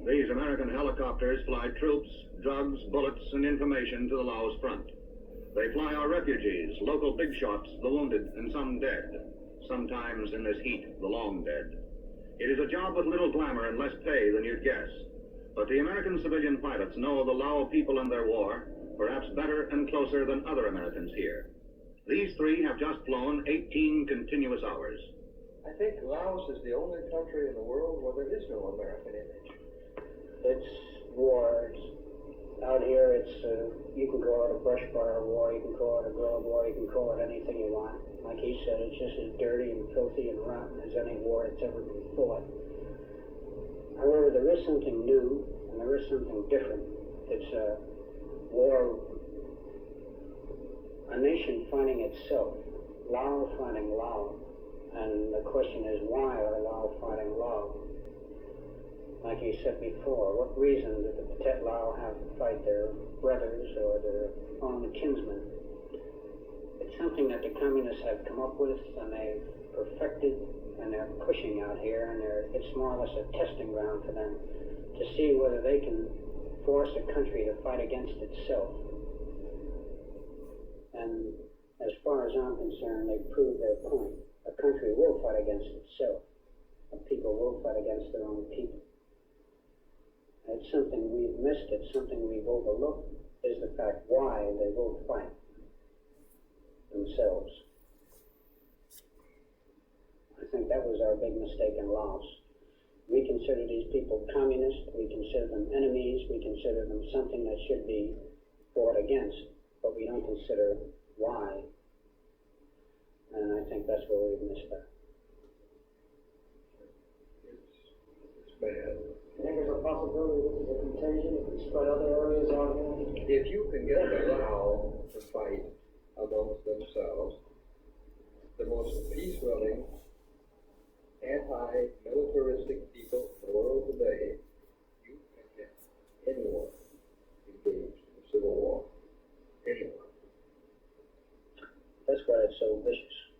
These American helicopters fly troops, drugs, bullets, and information to the Laos front. They fly our refugees, local big shots, the wounded, and some dead. Sometimes in this heat, the long dead. It is a job with little glamour and less pay than you'd guess. But the American civilian pilots know the Lao people and their war, perhaps better and closer than other Americans here. These three have just flown 18 continuous hours. I think Laos is the only country in the world where there is no American image. It's wars. Out here, it's, you can call it a brush fire war, you can call it a guerrilla war, you can call it anything you want. Like he said, it's just as dirty and filthy and rotten as any war that's ever been fought. However, there is something new, and there is something different. It's a war, a nation fighting itself, Lao fighting Lao. And the question is, why are Lao fighting Lao? Like he said before, what reason did the Pathe Lao have to fight their brothers or their own kinsmen? It's something that the communists have come up with and they've perfected and they're pushing out here, and it's more or less a testing ground for them to see whether they can force a country to fight against itself. And as far as I'm concerned, they've proved their point. A country will fight against itself. A people will fight against their own people. It's something we've missed, it's something we've overlooked, is the fact why they will fight themselves. I think that was our big mistake in Laos. We consider these people communist, we consider them enemies, we consider them something that should be fought against, but we don't consider why. And I think that's where we've missed that. It's bad. I think there's a possibility this is a contagion, it can spread other areas out here. If you can get the Lao to fight amongst themselves, the most peace-willing, anti-militaristic people in the world today, you can get anyone engaged in civil war. Anyone. That's why it's so vicious.